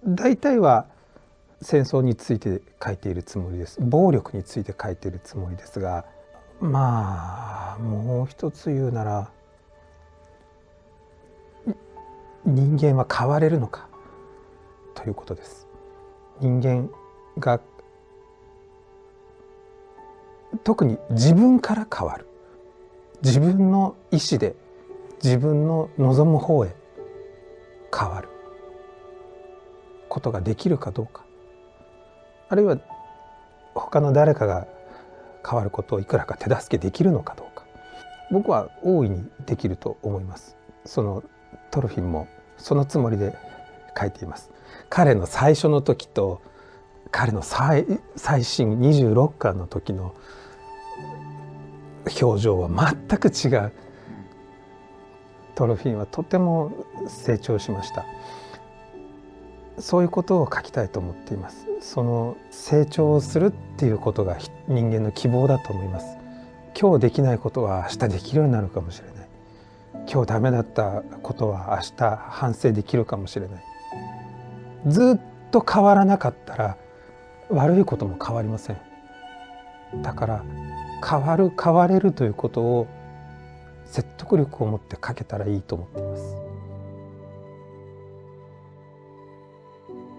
大体は戦争について書いているつもりです。暴力について書いているつもりですが、まあもう一つ言うなら、人間は変われるのかということです。人間が特に自分から変わる、自分の意思で自分の望む方へ変わることができるかどうか、あるいは他の誰かが変わることをいくらか手助けできるのかどうか、僕は大いにできると思います。そのトルフィンもそのつもりで書いています。彼の最初の時と彼の最新26巻の時の表情は全く違う。トルフィンはとても成長しました。そういうことを書きたいと思っています。その成長するっていうことが人間の希望だと思います。今日できないことは明日できるようになるかもしれない。今日ダメだったことは明日反省できるかもしれない。ずっと変わらなかったら悪いことも変わりません。だから変われるということを説得力を持って書けたらいいと思っています。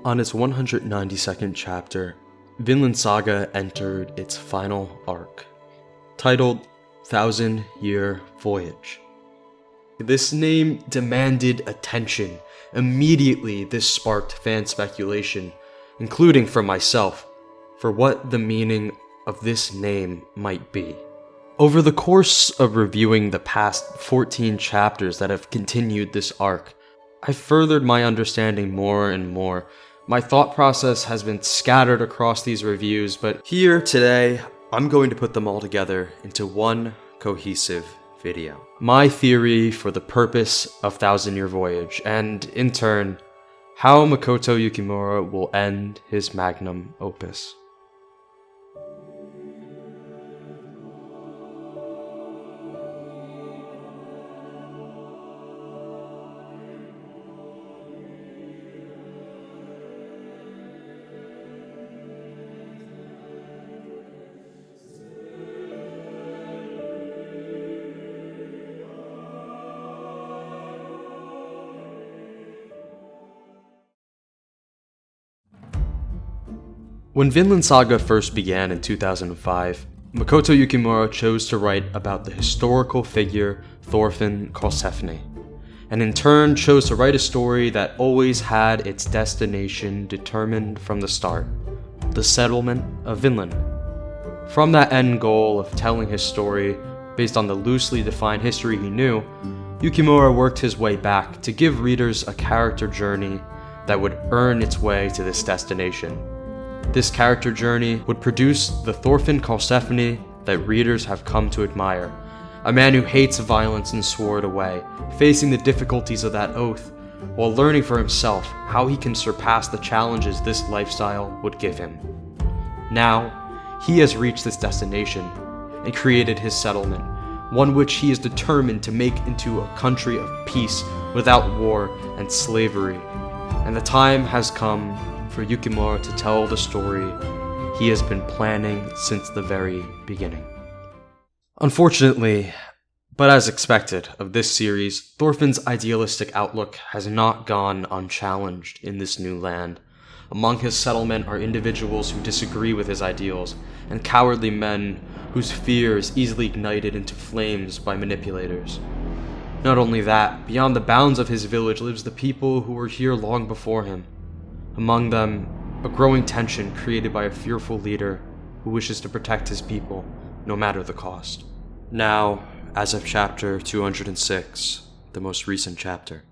On its 192nd chapter, Vinland Saga entered its final arc, titled Thousand Year Voyage. This name demanded attention. Immediately, this sparked fan speculation, including from myself, for what the meaning of this name might be. Over the course of reviewing the past 14 chapters that have continued this arc, I furthered my understanding more and more. My thought process has been scattered across these reviews, but here today, I'm going to put them all together into one cohesive video. My theory for the purpose of Thousand Year Voyage, and in turn, how Makoto Yukimura will end his magnum opus. When Vinland Saga first began in 2005, Makoto Yukimura chose to write about the historical figure Thorfinn Karlsefni, and in turn chose to write a story that always had its destination determined from the start, the settlement of Vinland. From that end goal of telling his story based on the loosely defined history he knew, Yukimura worked his way back to give readers a character journey that would earn its way to this destination. This character journey would produce the Thorfinn Karlsefni that readers have come to admire, a man who hates violence and swore it away, facing the difficulties of that oath, while learning for himself how he can surpass the challenges this lifestyle would give him. Now, he has reached this destination and created his settlement, one which he is determined to make into a country of peace without war and slavery. And the time has come for Yukimura to tell the story he has been planning since the very beginning. Unfortunately, but as expected of this series, Thorfinn's idealistic outlook has not gone unchallenged in this new land. Among his settlement are individuals who disagree with his ideals, and cowardly men whose fear is easily ignited into flames by manipulators. Not only that, beyond the bounds of his village lives the people who were here long before him. Among them, a growing tension created by a fearful leader who wishes to protect his people, no matter the cost. Now, as of chapter 206, the most recent chapter,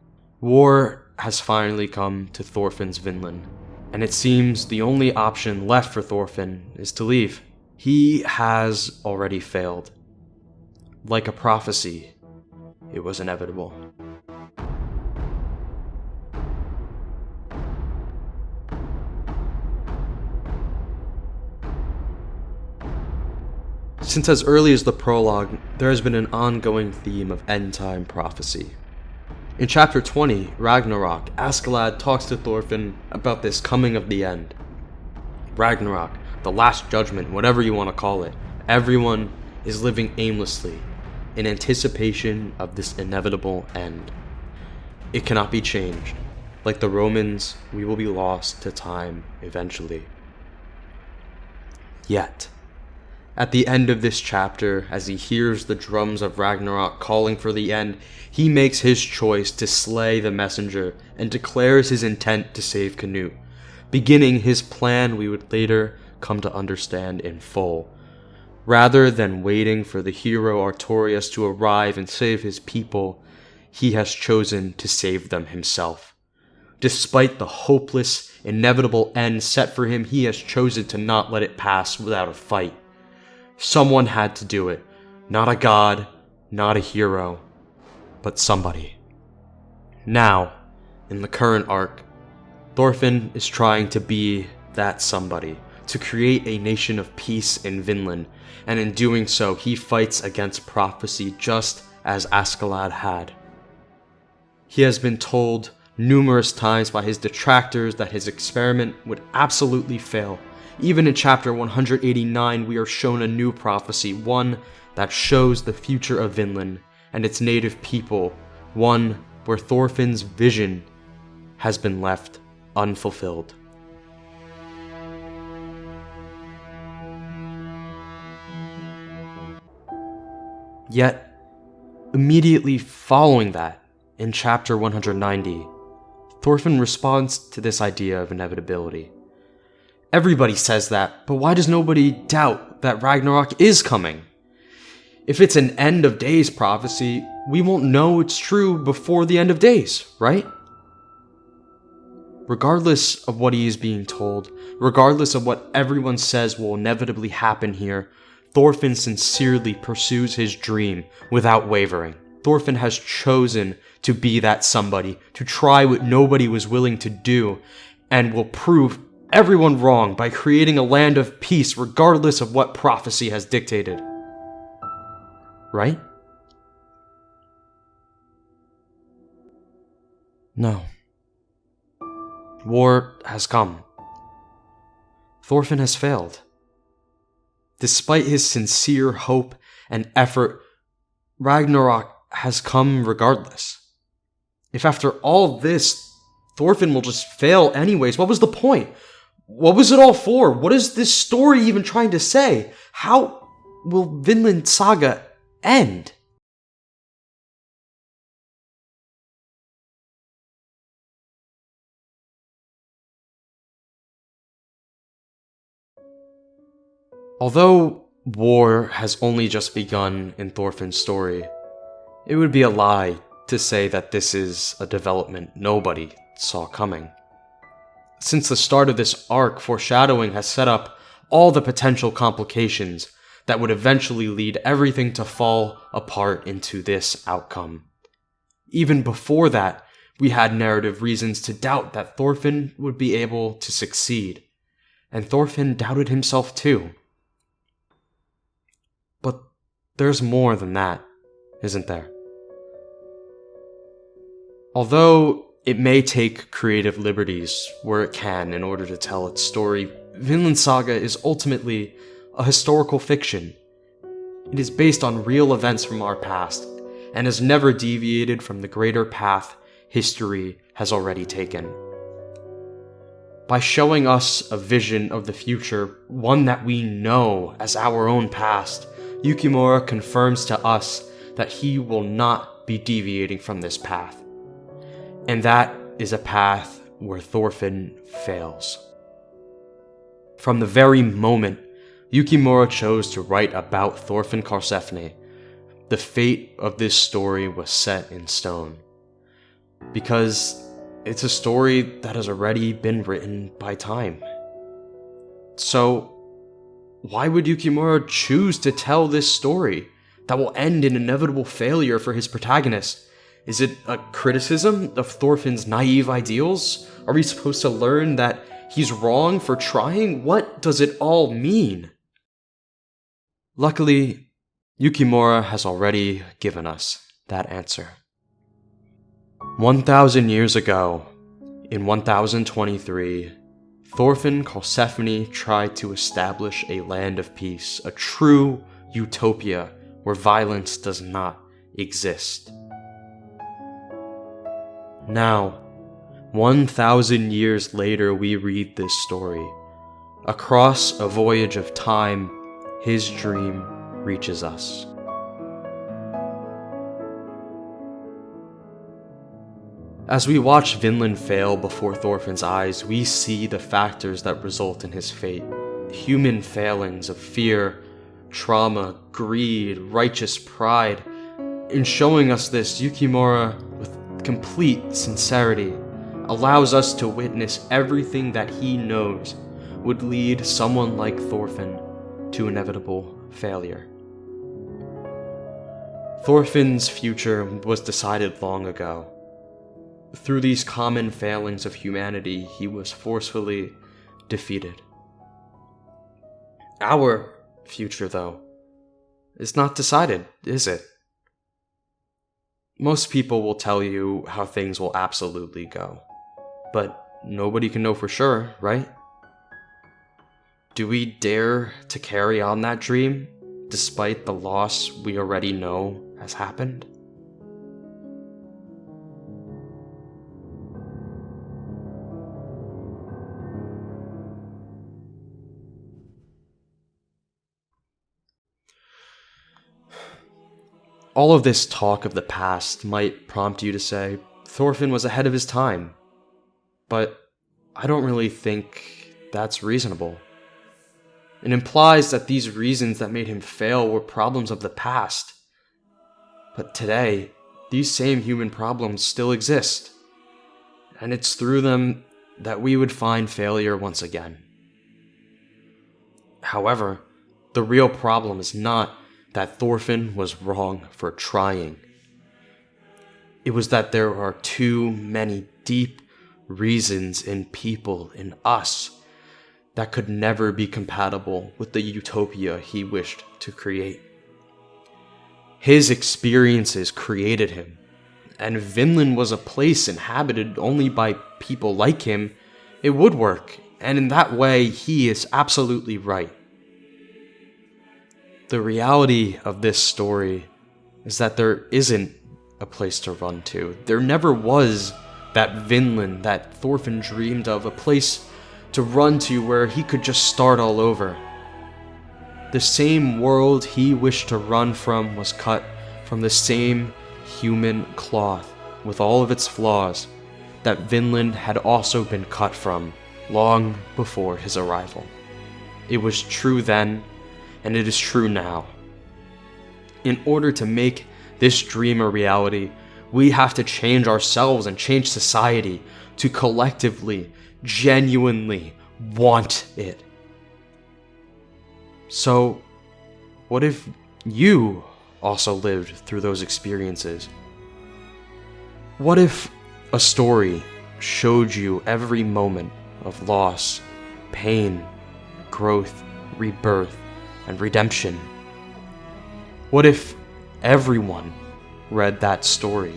war has finally come to Thorfinn's Vinland, and it seems the only option left for Thorfinn is to leave. He has already failed. Like a prophecy, it was inevitable. Since as early as the prologue, there has been an ongoing theme of end-time prophecy. In chapter 20, Ragnarok, Askeladd talks to Thorfinn about this coming of the end. Ragnarok, the last judgment, whatever you want to call it, everyone is living aimlessly in anticipation of this inevitable end. It cannot be changed. Like the Romans, we will be lost to time eventually. Yet, at the end of this chapter, as he hears the drums of Ragnarok calling for the end, he makes his choice to slay the messenger and declares his intent to save Canute, beginning his plan we would later come to understand in full. Rather than waiting for the hero Artorias to arrive and save his people, he has chosen to save them himself. Despite the hopeless, inevitable end set for him, he has chosen to not let it pass without a fight. Someone had to do it. Not a god, not a hero, but somebody. Now, in the current arc, Thorfinn is trying to be that somebody, to create a nation of peace in Vinland, and in doing so, he fights against prophecy just as Askeladd had. He has been told numerous times by his detractors that his experiment would absolutely fail. Even in chapter 189, we are shown a new prophecy, one that shows the future of Vinland and its native people, one where Thorfinn's vision has been left unfulfilled. Yet, immediately following that, in chapter 190, Thorfinn responds to this idea of inevitability. Everybody says that, but why does nobody doubt that Ragnarok is coming? If it's an end of days prophecy, we won't know it's true before the end of days, right? Regardless of what he is being told, regardless of what everyone says will inevitably happen here, Thorfinn sincerely pursues his dream without wavering. Thorfinn has chosen to be that somebody, to try what nobody was willing to do, and will prove everyone wrong by creating a land of peace regardless of what prophecy has dictated. Right? No. War has come. Thorfinn has failed. Despite his sincere hope and effort, Ragnarok has come regardless. If after all this, Thorfinn will just fail anyways, what was the point? What was it all for? What is this story even trying to say? How will Vinland Saga end? Although war has only just begun in Thorfinn's story, it would be a lie to say that this is a development nobody saw coming. Since the start of this arc, foreshadowing has set up all the potential complications that would eventually lead everything to fall apart into this outcome. Even before that, we had narrative reasons to doubt that Thorfinn would be able to succeed, and Thorfinn doubted himself too. But there's more than that, isn't there? Although it may take creative liberties where it can in order to tell its story, Vinland Saga is ultimately a historical fiction. It is based on real events from our past, and has never deviated from the greater path history has already taken. By showing us a vision of the future, one that we know as our own past, Yukimura confirms to us that he will not be deviating from this path. And that is a path where Thorfinn fails. From the very moment Yukimura chose to write about Thorfinn Karlsefni, the fate of this story was set in stone. Because it's a story that has already been written by time. So, why would Yukimura choose to tell this story that will end in inevitable failure for his protagonist? Is it a criticism of Thorfinn's naive ideals? Are we supposed to learn that he's wrong for trying? What does it all mean? Luckily, Yukimura has already given us that answer. 1,000 years ago, in 1023, Thorfinn Karlsefni tried to establish a land of peace, a true utopia where violence does not exist. Now, 1,000 years later, we read this story. Across a voyage of time, his dream reaches us. As we watch Vinland fail before Thorfinn's eyes, we see the factors that result in his fate. Human failings of fear, trauma, greed, righteous pride. In showing us this, Yukimura, with complete sincerity, allows us to witness everything that he knows would lead someone like Thorfinn to inevitable failure. Thorfinn's future was decided long ago. Through these common failings of humanity, he was forcefully defeated. Our future, though, is not decided, is it? Most people will tell you how things will absolutely go, but nobody can know for sure, right? Do we dare to carry on that dream, despite the loss we already know has happened? All of this talk of the past might prompt you to say, Thorfinn was ahead of his time. But I don't really think that's reasonable. It implies that these reasons that made him fail were problems of the past. But today, these same human problems still exist. And it's through them that we would find failure once again. However, the real problem is not that Thorfinn was wrong for trying. It was that there are too many deep reasons in people, in us, that could never be compatible with the utopia he wished to create. His experiences created him, and if Vinland was a place inhabited only by people like him, it would work, and in that way, he is absolutely right. The reality of this story is that there isn't a place to run to. There never was that Vinland that Thorfinn dreamed of, a place to run to where he could just start all over. The same world he wished to run from was cut from the same human cloth, with all of its flaws, that Vinland had also been cut from long before his arrival. It was true then, and it is true now. In order to make this dream a reality, we have to change ourselves and change society to collectively, genuinely want it. So, what if you also lived through those experiences? What if a story showed you every moment of loss, pain, growth, rebirth, and redemption? What if everyone read that story?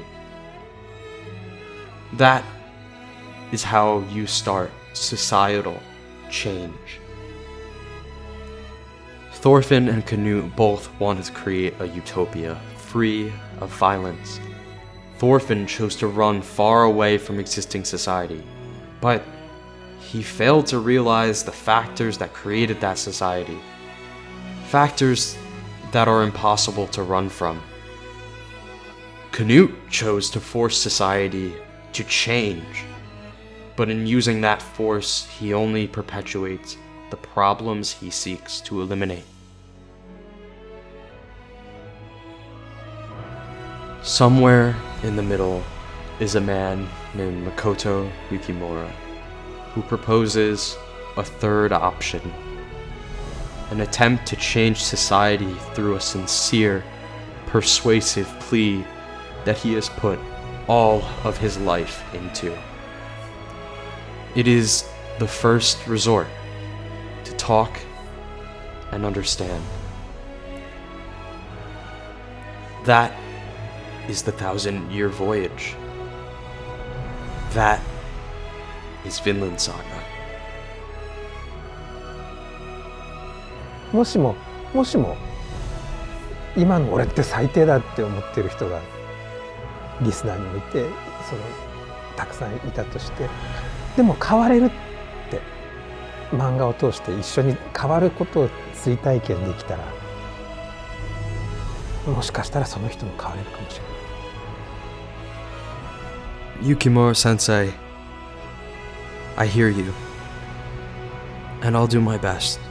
That is how you start societal change. Thorfinn and Canute both wanted to create a utopia free of violence. Thorfinn chose to run far away from existing society, but he failed to realize the factors that created that society. Factors that are impossible to run from. Canute chose to force society to change, but in using that force, he only perpetuates the problems he seeks to eliminate. Somewhere in the middle is a man named Makoto Yukimura, who proposes a third option. An attempt to change society through a sincere, persuasive plea that he has put all of his life into. It is the first resort to talk and understand. That is the 1,000-year voyage. That is Vinland Saga. もしも今の俺って最低だって思ってる人がリスナーにもいて、たくさんいたとして、でも変われるって漫画を通して一緒に変わることを追体験できたら、もしかしたらその人も変われるかもしれない。Yukimura sensei, I hear you, and I'll do my best.